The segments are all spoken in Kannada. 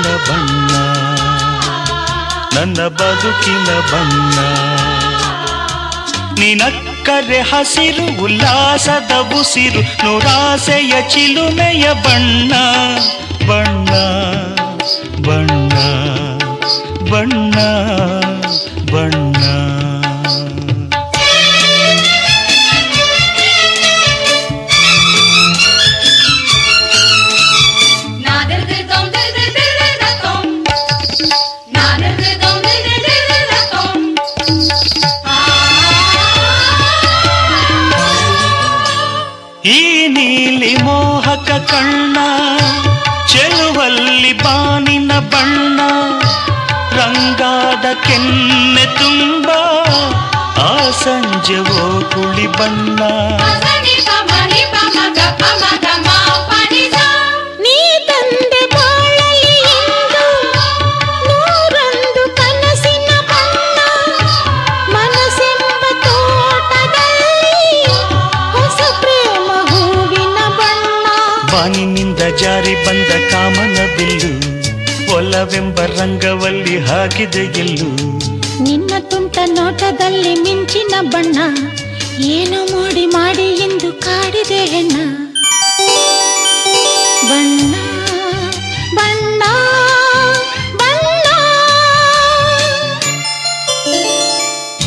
ಬದುಕಿನ ಬಣ್ಣ ನನ್ನ ಬದುಕಿನ ಬಣ್ಣ ನಿನಕ್ಕರೆ ಹಸಿರು ಉಲ್ಲಾಸದ ಉಸಿರು ನೂರಾಸೆಯ ಚಿಲುಮೆಯ ಬಣ್ಣ ಬಣ್ಣ ಬಣ್ಣ ಬಣ್ಣ ಬಣ್ಣ ಈ ನೀಲಿ ಮೋಹಕ ಕಣ್ಣ ಚೆಲುವಲ್ಲಿ ಬಾನಿನ ಬಣ್ಣ ರಂಗಾದ ಕೆನ್ನೆ ತುಂಬ ಆ ಸಂಜೆವೋ ಕುಳಿ ಬಣ್ಣ ನೀ ತಂದೆ ಬಾಳಲಿ ಎಂದು ನೂರೊಂದು ಕನಸಿನ ಬಣ್ಣ ಮನಸ್ಸೆಂಬ ತೋಟದಲ್ಲಿ ಹೊಸ ಪ್ರೇಮ ಹೂವಿನ ಬಣ್ಣ ಬಾನಿನಿಂದ ಜಾರಿ ಬಂದ ಕಾಮನ ಬಿಲ್ಲು ಒಲವೆಂಬ ರಂಗವಲ್ಲಿ ಹಾಕಿದೆ ಗೆಲ್ಲು ನಿನ್ನ ತುಂಟ ನೋಟದಲ್ಲಿ ಮಿಂಚಿನ ಬಣ್ಣ ಏನು ಮೋಡಿ ಮಾಡಿ ಎಂದು ಕಾಡಿದೆ ಹೆಣ್ಣ ಬಣ್ಣ ಬಣ್ಣ ಬಣ್ಣ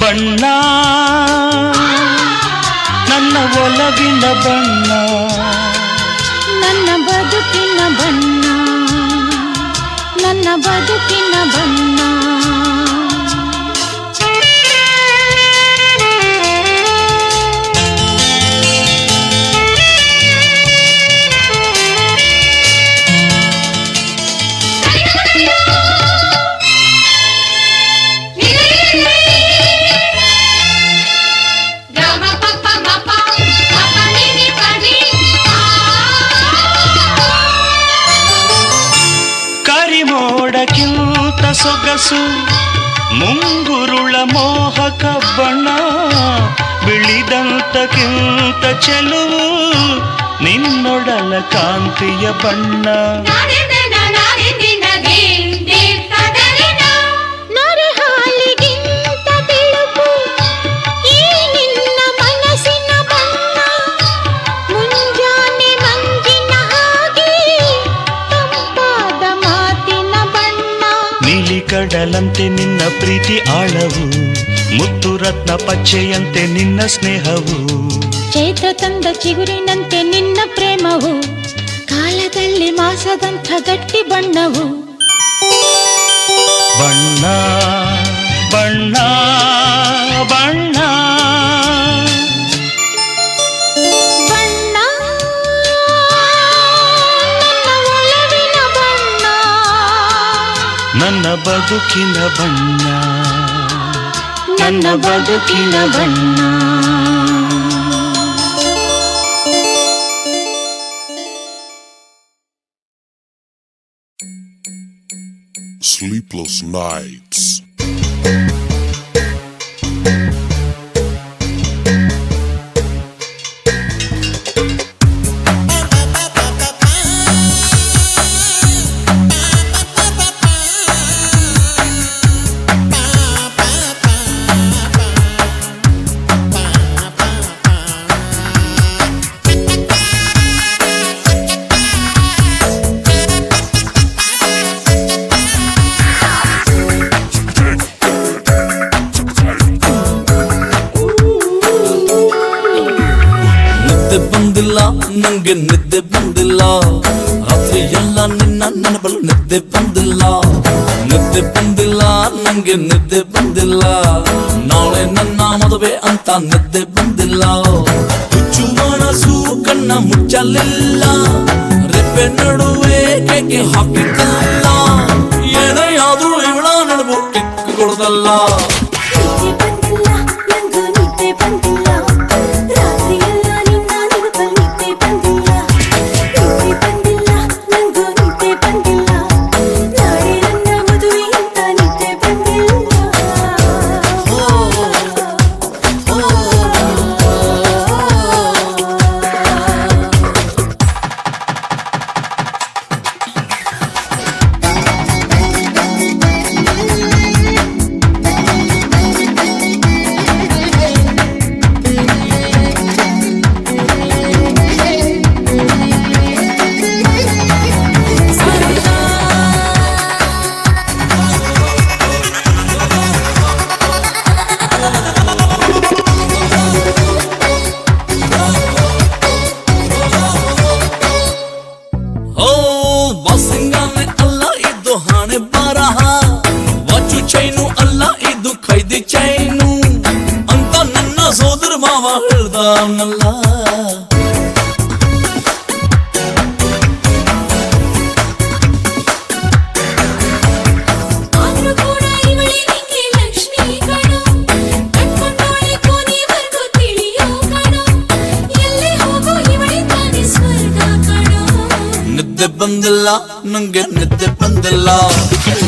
ಬಣ್ಣ ನನ್ನ ಒಲವಿನ ಬಣ್ಣ ನನ್ನ ಬದುಕಿನ ಬಣ್ಣ ನನ್ನ ಬದುಕಿನ ಬಣ್ಣ ಕರಿಮೋಡಕ್ಕಿಂತ ಸೊಗಸು ಮುಂಗುರುಳ ಮೋಹಕ ಬಣ್ಣ ಬಿಳಿದಂತಕ್ಕಿಂತ ಚೆಲುವು ನಿನ್ನೊಡಲ ಕಾಂತಿಯ ಬಣ್ಣ ನೊರೆ ಹಾಲಿಗಿಂತ ಬಿಳುಪು ಈ ನಿನ್ನ ಮನಸ್ಸಿನ ಬಣ್ಣ ಮುಂಜಾನೆ ಮಂಜಿನ ಹಾಗೆ ತಂಪಾದ ಮಾತಿನ ಬಣ್ಣ ನೀಲಿ ಕಡಲಂತೆ ನಿನ್ನ ಪ್ರೀತಿ ಆಳವು ಮುತ್ತು ರತ್ನ ಪಚ್ಚೆಯಂತೆ ನಿನ್ನ ಸ್ನೇಹವು ಚೈತ್ರ ತಂದ ಚಿಗುರಿನಂತೆ ನಿನ್ನ ಪ್ರೇಮವು ಕಾಲದಲ್ಲಿ ಮಾಸದಂಥ ಗಟ್ಟಿ ಬಣ್ಣವು ಬಣ್ಣ ಬಣ್ಣ ಬಣ್ಣ ಬಣ್ಣ ನನ್ನ ಒಲವಿನ ಬಣ್ಣ ನನ್ನ ಬದುಕಿನ ಬಣ್ಣ ನನ್ನ ಬದುಕಿನ ಬಣ್ಣ Sleepless nights. ನಂಗೆ ನಿದ್ದೆ ಬಂದಿಲ್ಲ ರಾತ್ರಿ ಎಲ್ಲ ನಿನ್ನ ನೆನಪಲು ನಿದ್ದೆ ಬಂದಿಲ್ಲ ನಿದ್ದೆ ಬಂದಿಲ್ಲ ನಂಗೆ ನಿದ್ದೆ ಬಂದಿಲ್ಲ ನಾಳೆ ನನ್ನ ಮದುವೆ ಅಂತ ನಿದ್ದೆ ಬಂದಿಲ್ಲ ಹುಚ್ಚು ಮನಸ್ಸು ಕಣ್ಣ ಮುಚ್ಚಲಿಲ್ಲ ರೆಪ್ಪೆ ನಡುವೆ ಕೇಕೆ ಹಾಕಿದ್ದಲ್ಲ ಏನೇ ಆದ್ರೂ ಇವಳ ನಡುವು ಕಿಕ್ಕು ಕೊಡದಲ್ಲ ಬರಹ ವಾಚು ಚೈನು ಅಲ್ಲ ಇದು ಖೈದಿ ಚೈನು ಅಂತ ನನ್ನ ಸೋದರ ಮಾವ ಹೇಳ್ದಾನಲ್ಲ. ನಿದ್ದೆ ಬಂದಿಲ್ಲ ನಂಗೆ ನಿದ್ದೆ ಬಂದಿಲ್ಲ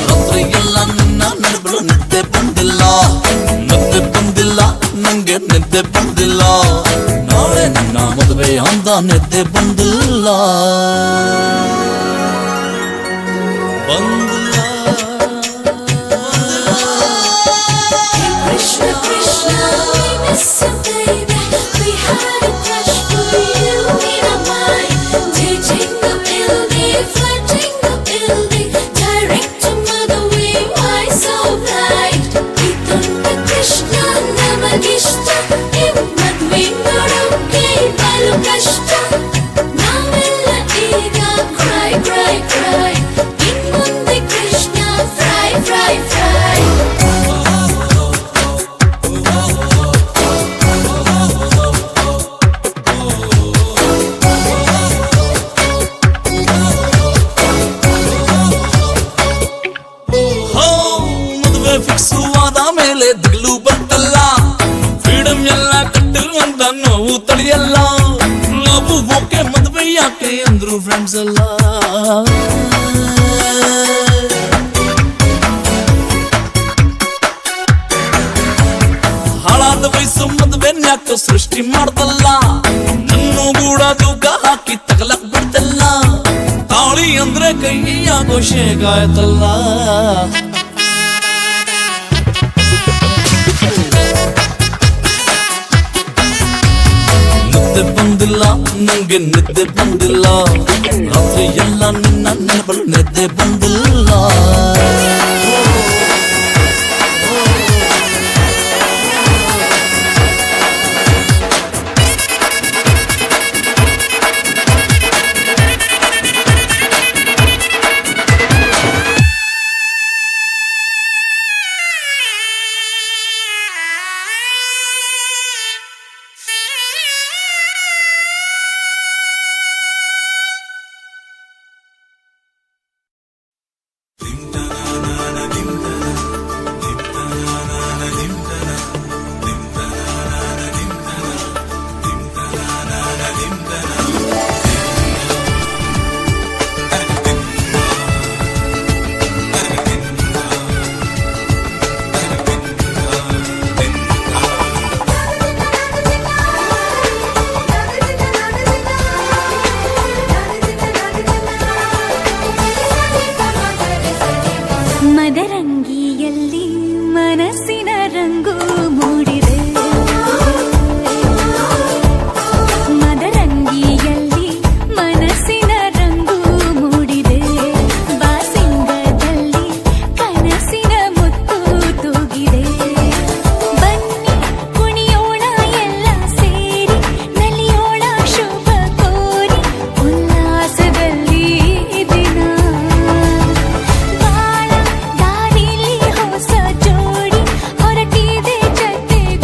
ರಾತ್ರಿ ಎಲ್ಲ ನಿನ್ನ ನೆನಪಲು ನಿದ್ದೆ ಬಂದಿಲ್ಲ. ನಿದ್ದೆ ಬಂದಿಲ್ಲ ನಂಗೆ ನಿದ್ದೆ ಬಂದಿಲ್ಲ ನಾಳೆ ನನ್ನ ಮದುವೆ ಅಂದ ನಿದ್ದೆ ಬಂದಿಲ್ಲ ಬಂದಿಲ್ಲ. Krishna Krishna, we miss you baby. We had a crush for you in our mind. Teaching the building, flooding the building. Direct to mother, we why so blind? Idunta Krishna, namagishta. Madve nodokke balu kashta. Navella ega cry, cry, cry. In munde Krishna, fry, fry, fry. Fix ಆದ ಮೇಲೆ ದಿಗ್ಲು ಬಂತಲ್ಲ ಫ್ರೀಡಮ್ ಎಲ್ಲ ಕಟ್ಟಿರುವಂತ ನೋವು ತಡೆಯಲ್ಲ. ನಾವು ಓಕೆ ಮದುವೆ ಯಾಕೆ ಅಂದ್ರು ಫ್ರೆಂಡ್ಸ್ ಎಲ್ಲ. ಹಾಳಾದ ವಯಸ್ಸು ಮದುವೆ ಯಾಕೆ ಸೃಷ್ಟಿ ಮಾಡ್ತಲ್ಲ ನನ್ನೂ ಕೂಡ ತೂಕ ಹಾಕಿ ತಗಲಕ್ ಬಿಡ್ತಲ್ಲ. ತಾಳಿ ಅಂದ್ರೆ ಕೈಯಾಗೋ ಶೇಗಾಯ್ತಲ್ಲ. ನಿದ್ದೆ ಬಂದಿಲ್ಲ ನಂಗೆ ನಿದ್ದೆ ಬಂದಿಲ್ಲ ರಾತ್ರಿ ಎಲ್ಲ ನಿನ್ನ ನೆನಪಲು ನಿದ್ದೆ ಬಂದಿಲ್ಲ. ಮದರಂಗಿಯಲ್ಲಿ ಮನಸ್ಸಿನ ರಂಗು ಮೂಡಿದೆ. ಮದರಂಗಿಯಲ್ಲಿ ಮನಸ್ಸಿನ ರಂಗು ಮೂಡಿದೆ. ಬಾಸಿಂಗದಲ್ಲಿ ಕನಸಿನ ಮುತ್ತು ತೂಗಿದೆ. ಬನ್ನಿ ಕುಣಿಯೋಣ ಎಲ್ಲ ಸೇರಿ ನಲಿಯೋಣ ಶುಭ ಕೋರಿ ಉಲ್ಲಾಸದಲ್ಲಿ ದಿನ. ಬಾಳ ದಾರಿಲಿ ಹೊಸ ಜೋಡಿ ಹೊರಟಿದೆ ಜೊತೆಗೂಡಿ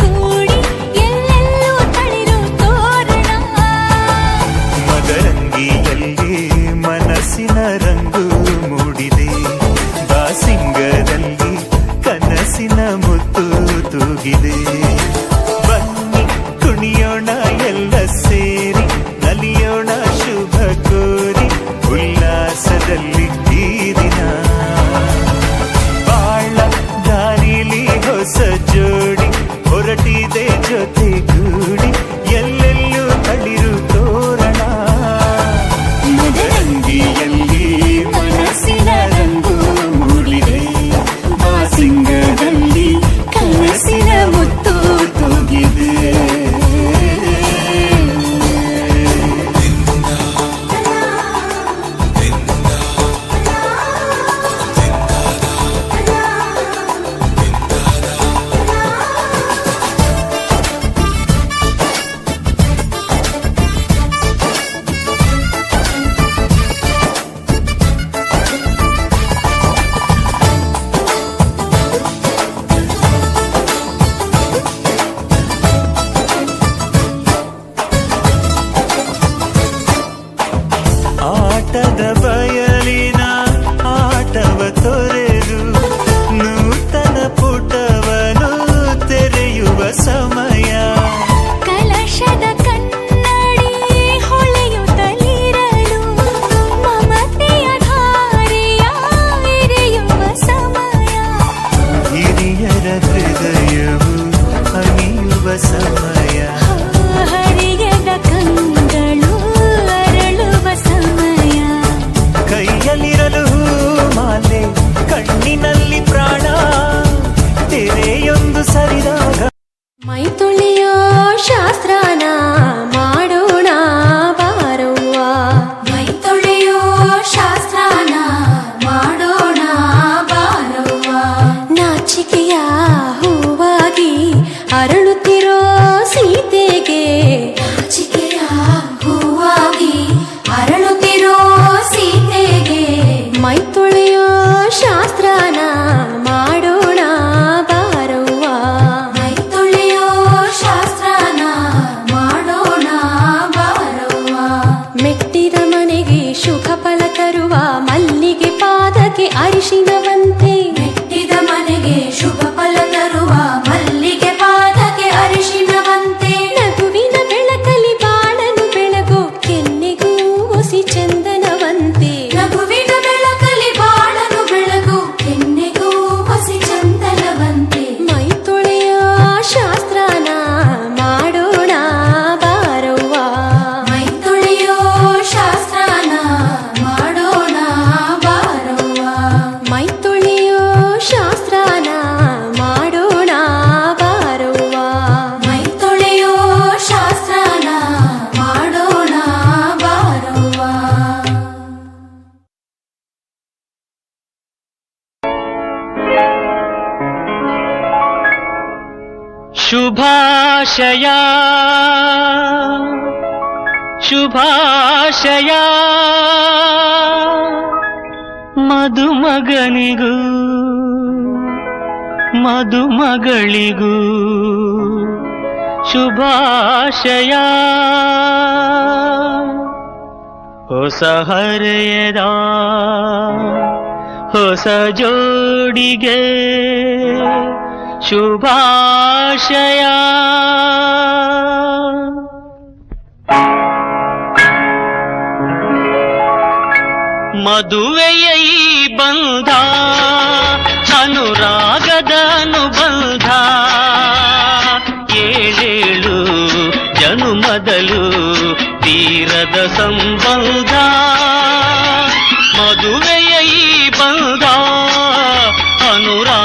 ಸರಿದಾಗ ಮೈ ತುಳಿಯೋ ಶಾಸ್ತ್ರನ ಮಾಡೋಣ ಬಾರವ್ವ. ಮೈ ತೊಳೆಯೋ ಶಾಸ್ತ್ರನ ಮಾಡೋಣ ಬಾರವ್ವ. ನಾಚಿಕೆಯ ಹೂವಾಗಿ ಅರಳುತ್ತಿರೋ ಸೀತೆಗೆ ನಾಚಿಕೆಯ ಹೂವಾಗಿ ಅರಳುತ್ತಿರೋ ಸೀತೆಗೆ ಮೈ ತುಳಿಯೋ ಶಾಸ್ತ್ರನ ಮಾಡೋಣ ಬಾರವ್ವ. ಮೈ ತೊಳೆಯೋ ಶಾಸ್ತ್ರನ ಮಾಡೋಣ ಬಾರವ್ವ. ಮೆಟ್ಟಿದ ಮನೆಗೆ ಶುಭ ಫಲ ತರುವ ಮಲ್ಲಿಗೆ ಪಾದಕ್ಕೆ ಅರಿಶಿನವಂತೆ ಮೆಟ್ಟಿದ ಮನೆಗೆ ಶುಭ ಫಲ ತರುವ ಮಲ್ಲಿಗೆ ಪಾದಕ್ಕೆ ಅರಿಶಿನವಂತೆ. ನಗುವಿನ ಬೆಳಕಲಿ ಬಾಳನು ಬೆಳಗೋ ಕೆನ್ನೆಗೂ ಹೊಸಿ ಚಂದನವಂತೆ. ನಗುವಿನ ಬೆಳಕಲಿ ಬಾಳನು ಬೆಳಗು ಕೆನ್ನೆಗೂ ಹೊಸಿ ಚಂದನವಂತೆ. ಮೈ ತೊಳೆಯೋ ಶಾಸ್ತ್ರನ ಮಾಡೋಣ ಬಾರವ್ವ. ಮೈ ತೊಳೆಯೋ ಶಾಸ್ತ್ರನ ಮಾಡೋಣ ಬಾರವ್ವ. ಮೈ ತೊಳೆಯೋ ಶಾಸ್ತ್ರನ ಮಾಡೋಣ ಬಾರವ್ವ. ಮೈ ತೊಳೆಯೋ ಶಾಸ್ತ್ರನ ಮಾಡೋಣ ಬಾರವ್ವ. ಶುಭಾಶಯ ಶುಭಾಶಯ ಮದುಮಗನಿಗೂ ಮದುಮಗಳಿಗೂ ಶುಭಾಶಯ. ಹೊಸ ಹರೆಯದ ಹೊಸ ಜೋಡಿಗೆ ಶುಭಾಶಯ. ಮದುವೆಯ ಈ ಬಂಧ ಅನುರಾಗದ ಅನುಬಂಧ ಏಳೇಳು ಜನುಮದಲು ತೀರದ ಸಂಬಂಧ. ಮದುವೆಯ ಈ ಬಂಧ ಅನುರಾಗ